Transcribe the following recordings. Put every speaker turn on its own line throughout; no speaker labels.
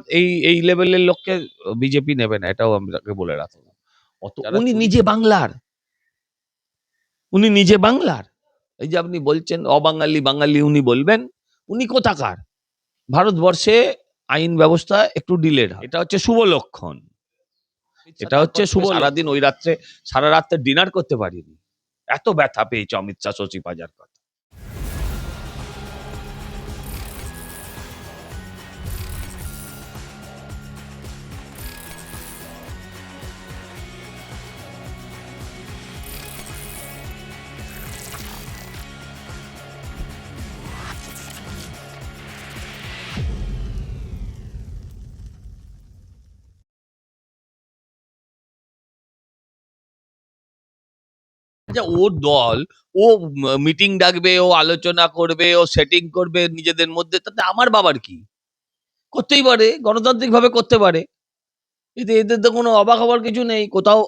এই লেভেলের লোককে বিজেপি নেবে না, এটাও আমি বলে রাখবো। উনি নিজে বাংলার, এই যে আপনি বলছেন অবাঙালি বাঙালি উনি বলবেন, উনি কোথাকার? ভারতবর্ষে আইন ব্যবস্থা একটু ডিলেড হয়, এটা হচ্ছে শুভ লক্ষণ। এটা হচ্ছে সারাদিন ওই রাত্রে সারা রাত্রে ডিনার করতে পারিনি, এত ব্যথা পেয়েছে অমিত শাহ শশী পাজার কথা। ওর দল, ও মিটিং ডাকবে, ও আলোচনা করবে, ও সেটিং করবে নিজেদের মধ্যে, তাতে আমার বাবার কি? করতেই পারে, গণতান্ত্রিক ভাবে করতে পারে, এতে এদের তো কোনো অবাক হওয়ার কিছু নেই। কোথাও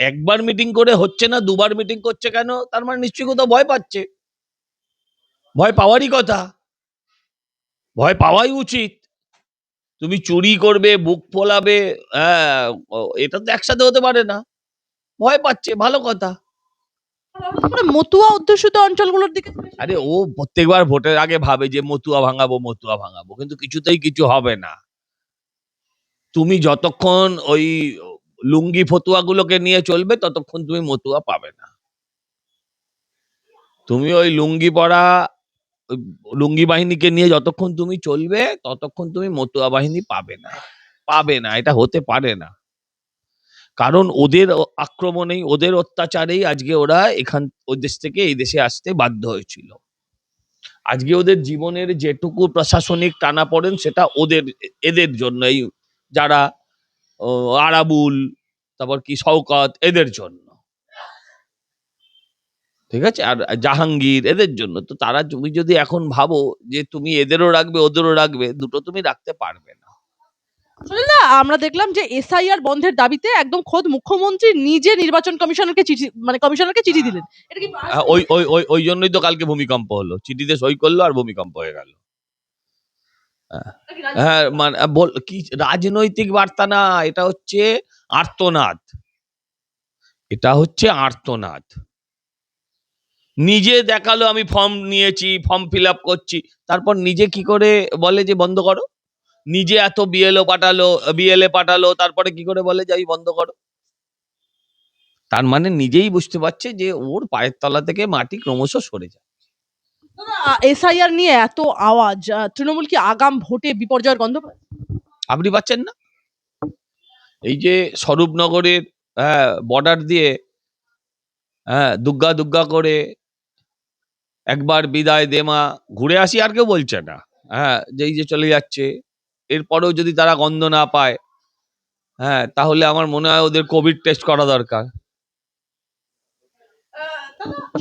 একবার মিটিং করে হচ্ছে না, দুবার মিটিং করছে কেন? তার মানে নিশ্চয়ই কোথাও ভয় পাচ্ছে। ভয় পাওয়ারই কথা, ভয় পাওয়াই উচিত। তুমি চুরি করবে, বুক ফোলাবে, হ্যাঁ, এটা তো একসাথে হতে পারে না। ভয় পাচ্ছে, ভালো কথা।
মতুয়া অধ্যুষিত অঞ্চলগুলোর দিকে,
আরে ও প্রত্যেকবার ভোটের আগে ভাবে যে মতুয়া ভাঙাবো, কিন্তু কিছুতেই কিছু হবে না। তুমি যতক্ষণ ওই লুঙ্গি ফতুয়া গুলোকে নিয়ে চলবে, ততক্ষণ তুমি মতুয়া পাবে না। তুমি ওই লুঙ্গি বাহিনীকে নিয়ে যতক্ষণ তুমি চলবে, ততক্ষণ তুমি মতুয়া বাহিনী পাবে না, এটা হতে পারে না। কারণ ওদের আক্রমণেই, ওদের অত্যাচারেই আজকে ওরা ওই দেশ থেকে এই দেশে আসতে বাধ্য হয়েছিল। আজকে ওদের জীবনের যেটুকু প্রশাসনিক টানাপোড়েন, সেটা এদের জন্যই, যারা আরাবুল, তারপর কি শওকত, এদের জন্য, ঠিক আছে, আর জাহাঙ্গীর, এদের জন্য। তো তুমি যদি এখন ভাবো যে তুমি এদেরও রাখবে ওদেরও রাখবে, দুটো তুমি রাখতে পারবে না।
না, আমরা দেখলাম যে এসআইআর বন্ধের দাবিতে একদম খোদ মুখ্যমন্ত্রী নিজে নির্বাচন কমিশনারকে চিঠি দিলেন। এটা কি
ওই জন্যই তো কালকে ভূমিকম্প হলো, চিঠিতে সই করলো আর ভূমিকম্প হয়ে গেল। হ্যাঁ, মানে কি রাজনৈতিক বার্তা না, এটা হচ্ছে আর্তনাদ, নিজে দেখালো আমি ফর্ম নিয়েছি, ফর্ম ফিল আপ করছি, তারপর নিজে কি করে বলে যে বন্ধ করো? নিজে এত বিএলএ পাঠালো, তারপরে কি করে বলে যে আমি বন্ধ করো? তার মানে নিজেই বুঝতে পারছে যে ওর পায়ের তলা থেকে মাটি ক্রমশ সরে যায়।
এসআইআর নিয়ে এত আওয়াজ, তৃণমূল কি আগাম ভোটে বিপর্যয়ের গন্ধ পায়?
আপনি পাচ্ছেন না? এই যে স্বরূপনগরের বর্ডার দিয়ে দুগ্গা দুগ্গা করে একবার বিদায় দেমা ঘুরে আসি, আর কেউ বলছে না, যেই যে চলে যাচ্ছে। এরপরেও যদি তারা গন্ধ না পায়, তাহলে আমার মনে হয় ওদের কোভিড টেস্ট করা দরকার।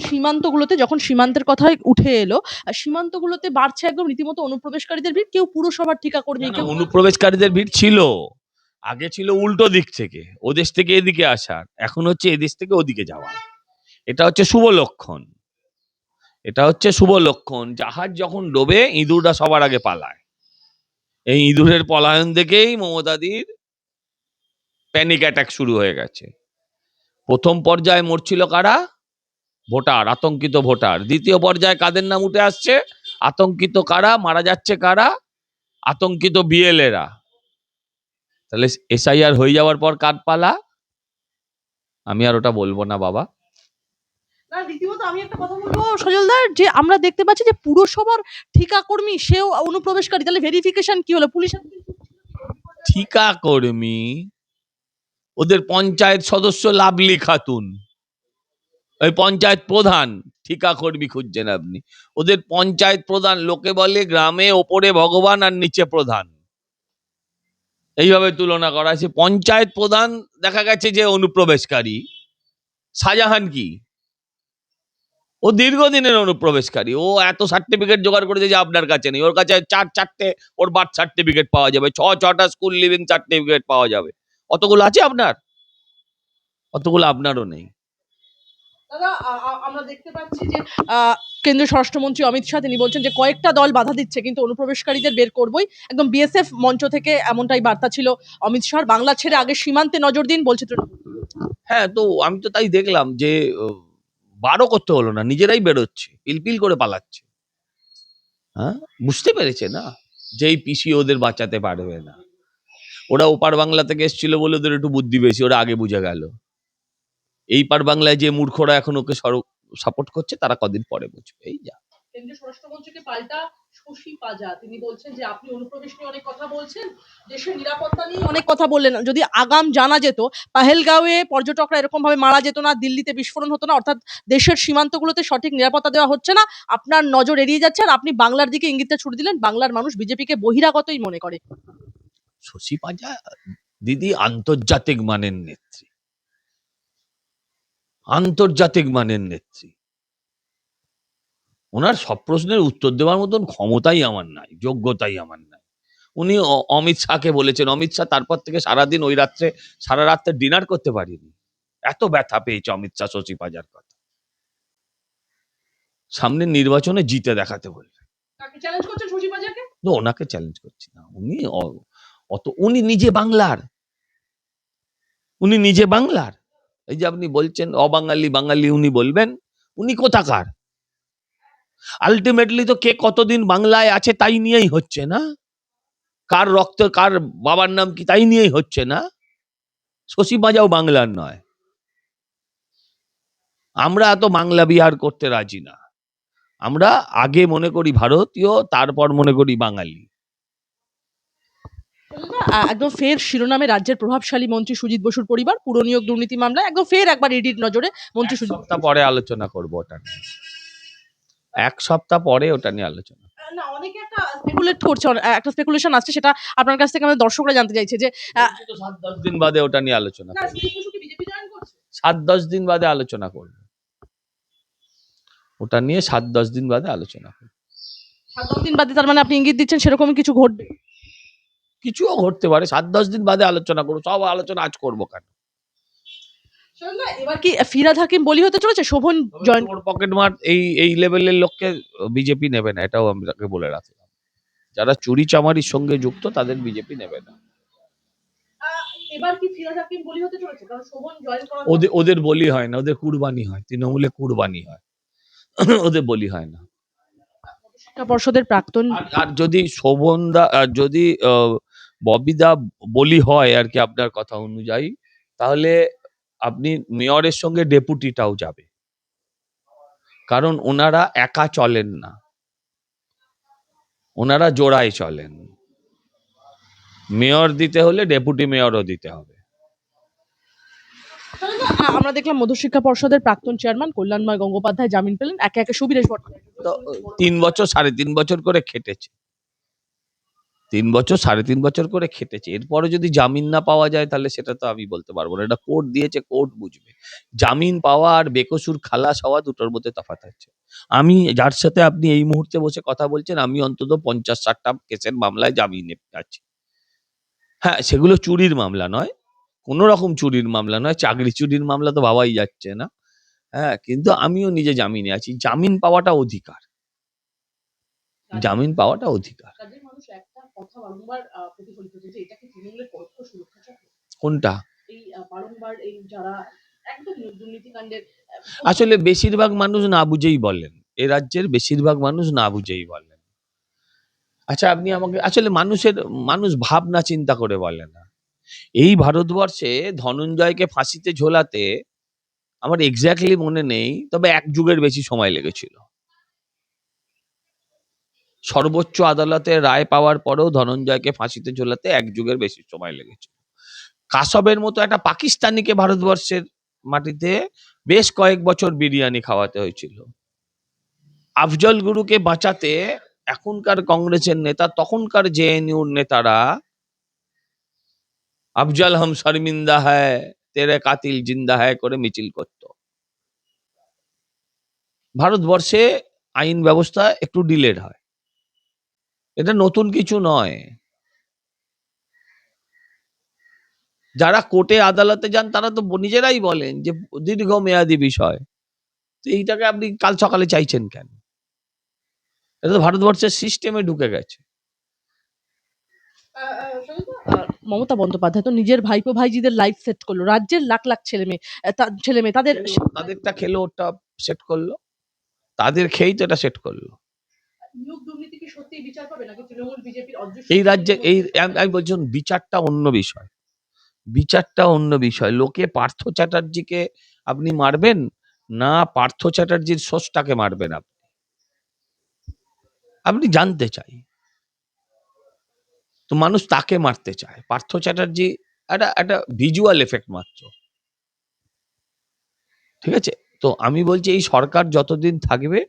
সীমান্তগুলোতে যখন সীমান্তের কথাই উঠে এলো, সীমান্তগুলোতে বাড়ছে একদম রীতিমতো অনুপ্রবেশকারীদের ভিড়। কেউ পুরসভার ঠিকাকর্মী, কেউ
অনুপ্রবেশকারীদের ভিড় ছিল, আগে ছিল উল্টো দিক থেকে, ওদেশ থেকে এদিকে আসার, এখন হচ্ছে এদেশ থেকে ওদিকে যাওয়া। এটা হচ্ছে শুভ লক্ষণ। জাহাজ যখন ডোবে, ইঁদুররা সবার আগে পালায়। এই ইঁদুরের পলায়ন দেখেই মমতাদির প্যানিক অ্যাটাক শুরু হয়ে গেছে। প্রথম পর্যায়ে মরছিল কারা? ভোটার, আতঙ্কিত ভোটার। দ্বিতীয় পর্যায়ে কাদের নাম উঠে আসছে? আতঙ্কিত কারা, মারা যাচ্ছে কারা? আতঙ্কিত বিএলএরা। তাহলে এসআইআর হয়ে যাওয়ার পর কার পালা? আমি আর ওটা বলবো না বাবা।
রীতিমতো আমি একটা কথা বলবো সজলদার, যে আমরা দেখতে পাচ্ছি যে পুরসভার ঠিকাকর্মী সেও অনুপ্রবেশকারী। তাহলে ভেরিফিকেশন কি হলো? পুলিশের
ঠিকাকর্মী, ওদের পঞ্চায়েত সদস্য লাভলি খাতুন, ওই পঞ্চায়েত প্রধান, ঠিকাকর্মী খুঁজছেন আপনি? ওদের পঞ্চায়েত প্রধান, লোকে বলে গ্রামে ওপরে ভগবান আর নিচে প্রধান, এইভাবে তুলনা করা হয়েছে। পঞ্চায়েত প্রধান দেখা গেছে যে অনুপ্রবেশকারী। শাহজাহান কি? ও দীর্ঘদিনের অনুপ্রবেশকারী। ও এত সার্টিফিকেট জোগাড় করেছে যে আপনার কাছে নেই। ওর কাছে চারটে ওর বার্থ সার্টিফিকেট পাওয়া যাবে, ছটা স্কুল লিভিং সার্টিফিকেট পাওয়া যাবে। অতগুলো আছে আপনার? অতগুলো আপনারও নেই।
দাদা আমরা দেখতে পাচ্ছি যে কেন্দ্রীয় স্বরাষ্ট্রমন্ত্রী অমিত শাহ তিনি বলছেন যে কয়েকটা দল বাধা দিচ্ছে কিন্তু অনুপ্রবেশকারীদের বের করবই, একদম বিএসএফ মঞ্চ থেকে এমনটাই বার্তা ছিল অমিত শাহ। বাংলা ছেড়ে আগে সীমান্তে নজর দিন বলছে তৃণমূল।
হ্যাঁ, তো আমি তো তাই দেখলাম যে বারও করতে হলো না, নিজেরাই বেরোচ্ছে, পিলপিল করে পালাচ্ছে। হ্যাঁ, বুঝতে পেরেছে না যে এই পিসি ওদের বাঁচাতে পারবে না। ওরা ওপার বাংলা থেকে এসেছিল বলে ওদের একটু বুদ্ধি বেশি, ওরা আগে বুঝে গেল। এই পার বাংলায় যে মূর্খরা এখন ওকে সাপোর্ট করছে তারা কদিন পরে বুঝবে। এই যা।
কেন্দ্রীয় স্বরাষ্ট্রমন্ত্রীকে পাল্টা শশী পাজা তিনি বলছেন যে আপনি অনুপ্রবেশ নিয়ে অনেক কথা বলছেন, দেশের নিরাপত্তা নিয়ে অনেক কথা বললেন, যদি আগাম জানা যেত পাহেলগাঁওয়ে পর্যটকরা এরকম ভাবে মারা যেত না, দিল্লিতে বিস্ফোরণ হতো না, অর্থাৎ দেশের সীমান্তগুলোতে সঠিক নিরাপত্তা দেওয়া হচ্ছে না, আপনার নজর এড়িয়ে যাচ্ছে আর আপনি বাংলার দিকে ইঙ্গিতটা ছুড়ে দিলেন। বাংলার মানুষ বিজেপিকে বহিরাগতই মনে করে।
শশী পাজা দিদি আন্তর্জাতিক মানের নেত্রী, আন্তর্জাতিক মানের নেত্রী। ওনার সব প্রশ্নের উত্তর দেওয়ার মতন ক্ষমতাই আমার নাই, যোগ্যতাই আমার নাই। উনি অমিত শাহকে বলেছেন, অমিত শাহ তারপর থেকে সারাদিন ওই রাত্রে সারা রাত্রে ডিনার করতে পারিনি, এত ব্যথা পেয়েছে অমিত শাহ শশী পাজার কথা। সামনে নির্বাচনে জিতে দেখাতে বলবে।
কাকে চ্যালেঞ্জ করছেন শশী পাজাকে?
তো ওনাকে চ্যালেঞ্জ করছি না, উনি নিজে বাংলার, উনি নিজে বাংলার। এই যে আপনি বলছেন অবাঙালি বাঙালি উনি বলবেন, উনি কোথাকার? আলটিমেটলি তো কে কতদিন বাংলায় আছে তাই নিয়েই হচ্ছে না, কার রক্ত কার বাবার নাম কি তাই নিয়েই হচ্ছে না। শশী পাজাও বাংলার নয়। আমরা এত বাংলা বিহার করতে রাজি না। আমরা আগে মনে করি ভারতীয়, তারপর মনে করি বাঙালি।
একদম ফের শিরোনামে রাজ্যের প্রভাবশালী মন্ত্রী সুজিত বসুর পরিবার পুরনিয়োগ দুর্নীতি মামলায় একদম ফের একবার ইডির নজরে মন্ত্রী সুজিত।
সপ্তাহ পরে আলোচনা করবো ওটা নিয়ে, এক সপ্তাহ পরে ওটা নিয়ে আলোচনা।
না, অনেকে একটা স্পেকুলেট করছে, একটা স্পেকুলেশন আসছে, সেটা আপনার কাছ থেকে আমাদের দর্শকরা জানতে চাইছে যে
7-10 দিন বাদে ওটা নিয়ে আলোচনা করবো।
সুজিত বসু কি বিজেপি জয়েন করছে?
7-10 দিন বাদে আলোচনা করবো ওটা নিয়ে, 7-10 দিন বাদে আলোচনা করবো।
7-10 দিন বাদে, তার মানে আপনি ইঙ্গিত দিচ্ছেন সেরকম কিছু ঘটবে?
কিছুও ঘটতে পারে, 7-10 দিন বাদে আলোচনা করবো। সব আলোচনা আজ করবো কেন?
এবার কি ফিরাদ হাকিম বলি হতে চলেছে? শোভন জয়েন
পকেট মার এই লেভেলের লোককে বিজেপি নেবে না, এটাও আমি বলে রাখলাম। যারা চুরি চামারির সঙ্গে যুক্ত তাদের বিজেপি নেবে না।
এবার কি ফিরাদ হাকিম বলি হতে চলেছে? কারণ শোভন জয়েন করা
ওদের বলি হয় না, ওদের কুরবানি হয়, তৃণমূলে কুরবানি হয়, ওদের বলি হয় না।
শিক্ষা পর্ষদের প্রাক্তন
আর যদি শোভনদা, যদি ববিদা বলি হয় আর কি আপনার কথা অনুযায়ী, তাহলে আপনি মেয়রের সঙ্গে ডেপুটিটাও যাবে, কারণ ওনারা একা চলেন না, ওনারা জোড়ায় চলেন। মেয়র দিতে হলে ডেপুটি মেয়রও দিতে হবে।
আমরা দেখলাম মধ্যশিক্ষা পর্ষদের প্রাক্তন চেয়ারম্যান কল্যাণময় গঙ্গোপাধ্যায় জামিন পেলেন, একে একে সুবীরেশ ভট্টাচার্য।
তো 3 বছর 3.5 বছর করে খেটেছে, 3 বছর 3.5 বছর করে খেটেছে, এরপরে যদি জামিন না পাওয়া যায় তাহলে সেটা তো আমি বলতে পারবো না, এটা কোর্ট দিয়েছে, কোর্ট বুঝবে। জামিন পাওয়া আর বেকসুর খালাস হওয়া দুটোর মধ্যে তফাৎ আছে। আমি যার সাথে আপনি এই মুহূর্তে বসে কথা বলছেন, আমি অন্তত 50-60টা কেসের মামলায় জামিনে আছি। হ্যাঁ, সেগুলো চুরির মামলা নয়, কোনো রকম চুরির মামলা নয়, চাকরি চুরির মামলা তো ভাবাই যাচ্ছে না। হ্যাঁ, কিন্তু আমিও নিজে জামিনে আছি। জামিন পাওয়াটা অধিকার, জামিন পাওয়াটা অধিকার।
কাজের মানুষ একটা কথা বারংবার প্রতিফলিত হচ্ছে যে এটা কি তৃণমূলের পরোক্ষ সুরক্ষা চক্র?
কোনটা?
এই বারংবার এই যারা একদম দুর্নীতিকাণ্ডের
আসলে বেশিরভাগ মানুষ না বুঝেই বলেন, এ রাজ্যের বেশিরভাগ মানুষ না বুঝেই বলেন। আচ্ছা, আপনি আমাকে আসলে মানুষ ভাবনা চিন্তা করে বলে না। এই ভারতবর্ষে ধনঞ্জয়কে ফাঁসিতে ঝোলাতে আমার এক্স্যাক্টলি মনে নেই, তবে 1 যুগের বেশি সময় লেগেছিল। সর্বোচ্চ আদালতের রায় পাওয়ার পরেও ধনঞ্জয়কে ফাঁসিতে ঝোলাতে 1 যুগের বেশি সময় লেগেছিল। কাসবের মতো একটা পাকিস্তানিকে ভারতবর্ষের মাটিতে বেশ কয়েক বছর বিরিয়ানি খাওয়াতে হয়েছিল। আফজল গুরুকে বাঁচাতে এখনকার কংগ্রেসের নেতা, তখনকার জেএনইউর নেতারা আফজল হাম শর্মিন্দা হ্যায়, তেরে কাতিল জিন্দা হ্যায় করে মিছিল করত। ভারতবর্ষে আইন ব্যবস্থা একটু ডিলেড হয়, এটা নতুন কিছু নয়। যারা কোর্টে আদালতে যান তারা তো নিজেরাই বলেন যে দীর্ঘমেয়াদী বিষয়, তো এইটাকে আপনি কাল সকালে চাইছেন কেন? এটা তো ভারতবর্ষের সিস্টেমে ঢুকে গেছে।
মমতা বন্দ্যোপাধ্যায় তো নিজের ভাইপো ভাইজিদের লাইফ সেট করলো, রাজ্যের লাখ লাখ ছেলে মেয়ে তাদের
তাদেরটা খেলো, ওটা সেট করলো, তাদের খেয়েই তো এটা সেট করলো।
নিয়োগ দুর্নীতি কি সত্যিই বিচার পাবে নাকি তৃণমূল বিজেপির অদৃশ্য
এই রাজ্যে আমি বলছি বিচারটা অন্য বিষয়, বিচারটা অন্য বিষয়। লোকে পার্থ চ্যাটার্জিকে আপনি মারবেন না পার্থ চ্যাটার্জির সোর্সটাকে মারবেন? আপনি জানতে চাই তো মানুষ তাকে মারতে চায়। পার্থ চ্যাটার্জি একটা ভিজুয়াল এফেক্ট মাত্র, ঠিক আছে? তো আমি বলছি এই সরকার যতদিন থাকবে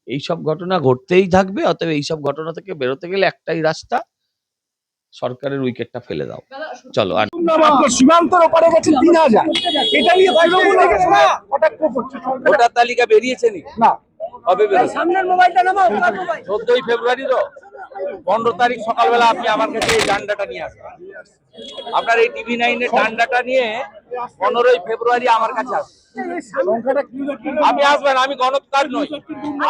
এইসব ঘটনা ঘটতেই থাকবে। অতএব এইসব ঘটনা থেকে বেরোতে গেলে একটাই রাস্তা, সরকারের উইকেটটা ফেলে দাও। চলো। আর
সীমান্তের ওপারে গেছে ৩,০০০, এটা নিয়ে তৃণমূল কটাক্ষ করছে।
ভোটার তালিকা বেরিয়েছে নি?
না,
কবে বেরোবে?
সামনের মোবাইলটা নামাও,
14ই ফেব্রুয়ারি তো 15 তারিখ সকালবেলা আপনি আমার কাছে এই ডান্ডাটা নিয়ে আসবেন। আপনার এই টিভি 9 এর ডান্ডাটা নিয়ে 15ই ফেব্রুয়ারি আমার কাছে আসবেন। আপনি আসবেন, আমি গণৎকার নই।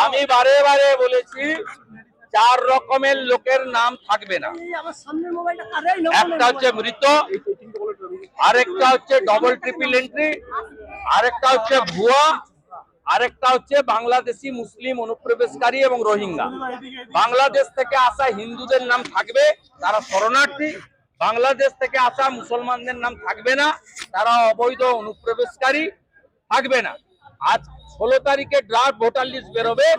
আমি বারে বারে বলেছি 4 রকমের লোকের নাম থাকবে না। একটা হচ্ছে মৃত, আরেকটা হচ্ছে ডবল ট্রিপল এন্ট্রি, আরেকটা হচ্ছে ভুয়া, আরেকটা হচ্ছে বাংলাদেশি মুসলিম অনুপ্রবেশকারী এবং রোহিঙ্গা। বাংলাদেশ থেকে আসা হিন্দুদের নাম থাকবে, তারা শরণার্থী। বাংলাদেশ থেকে আসা মুসলমানদের নাম থাকবে না, তারা অবৈধ অনুপ্রবেশকারী। থাকবে না। আজ 16 তারিখে ড্রাফট ভোটার লিস্ট বেরোবে।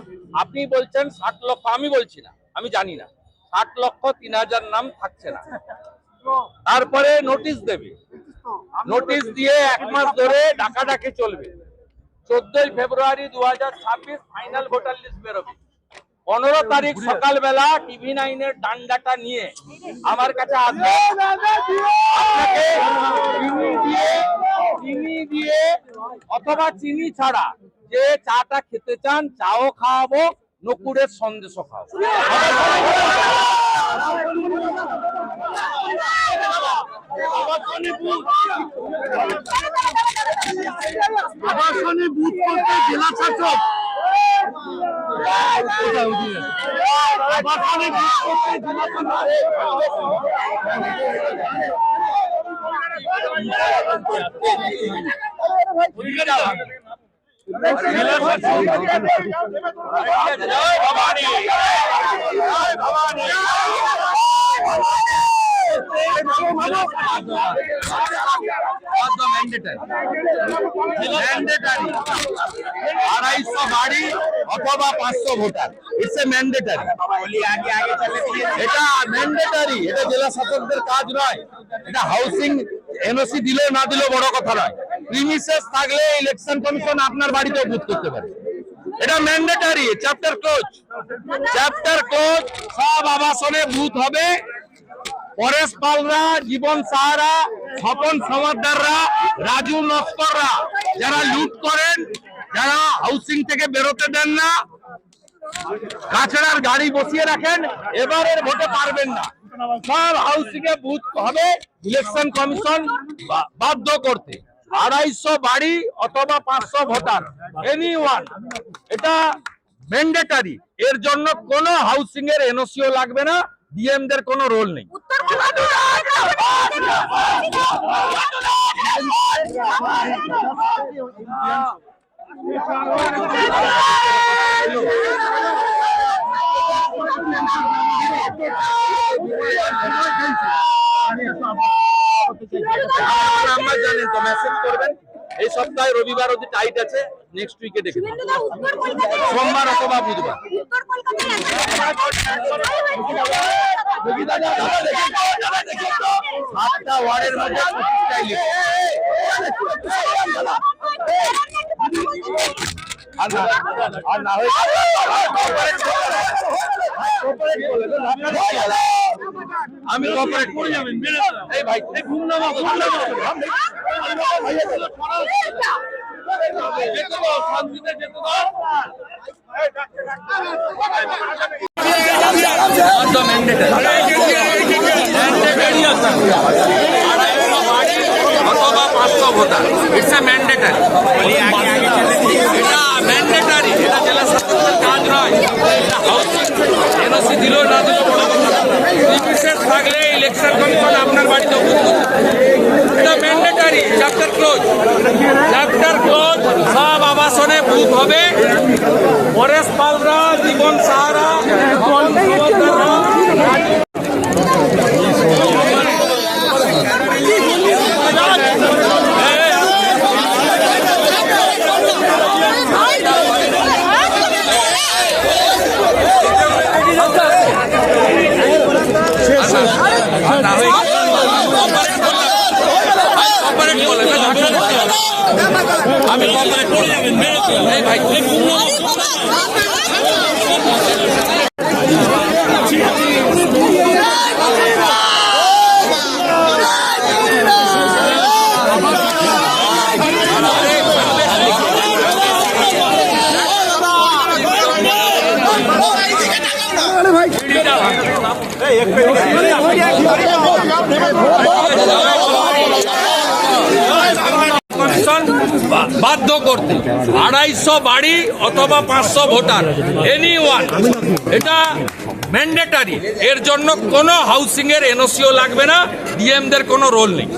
আপনি বলছেন 60 লক্ষ, আমি বলছি না, আমি জানি না। 60,03,000 নাম থাকছে না। তারপরে নোটিশ দেবে, নোটিশ দিয়ে 1 মাস ধরে ডাকাডাকি চলবে। 14ই ফেব্রুয়ারি 2026 ফাইনাল ভোটার লিস্ট বেরোবে। 15 তারিখ সকালবেলা টিভি 9 এর ডান্ডাটা নিয়ে আমার কাছে আসবে। আপনাকে চিনি দিয়ে অথবা চিনি ছাড়া যে চাটা খেতে চান, চাও খাওয়াবো, নকুড়ের সন্দেশও খাওয়াবো।
আবাসনে বুথ করতে জেলা শাসক, আবাসনে বুথ করতে জেলা
ম্যান্ডেটারি 250 বাড়ি অথবা 500 ভোটার, ইটস এ ম্যান্ডেটারি। এটা ম্যান্ডেটারি, এটা জেলা শাসকদের কাজ নয়। এটা হাউসিং এনওসি দিলে না দিলেও বড় কথা নয়। প্রিমিসেস থাকলে ইলেকশন কমিশন আপনার বাড়িতেও বুথ করতে পারে। এটা mandatory, chapter close. Chapter close. সব আবাসনে বুথ হবে। পরেশ পালরা, জীবন সাহারা, স্বপন সমাদ্দাররা, রাজু নস্কররা, যারা লুট করেন, যারা হাউসিং থেকে বেরোতে দেন না, কাছড়ার গাড়ি বসিয়ে রাখেন, এবারের ভোটে পারবেন না। সব হাউসিং এ বুথ হবে, ইলেকশন কমিশন বাধ্য করতে। 250 বাড়ি অথবা 500 ভোটার, এনি ওয়ান। এটা ম্যান্ডেটারি। এর জন্য কোনো হাউসিং এর এনওসিও লাগবে না, ডিএম দের কোনো রোল নেই। নাম্বার জানেন তো, মেসেজ করবেন। এই সপ্তাহে রবিবার অবধি টাইট আছে, নেক্সট উইকে দেখে সোমবার অথবা বুধবার। সাতটা ওয়ার্ডের মধ্যে 25টাই লিখে। আর না হয়ে আমি কোঅপারেট করে যাবেন। এই ভাই ঘুম নামা শান্তিতে যেতে দাও। অথবা 500 ভোটার, ইটস এ ম্যান্ডেটারি। এটা ম্যান্ডেটারি। এনওসি দিল না দিল বড় কথা না। প্রিমিসেস থাকলে ইলেকশন কমিশন আপনার বাড়িতে উপস্থিত এটা mandatory. Chapter close, chapter close. সব আবাসনে বুথ হবে। পরেশ পালরা, জীবন সাহারা, আমি ভাই বাধ্য করতে 250 বাড়ি অথবা 500 ভোটার, এনি ওয়ান, এটা ম্যান্ডেটারি। এর জন্য কোনো হাউসিং এর এনওসিও লাগবে না, ডিএমদের কোনো রোল নেই।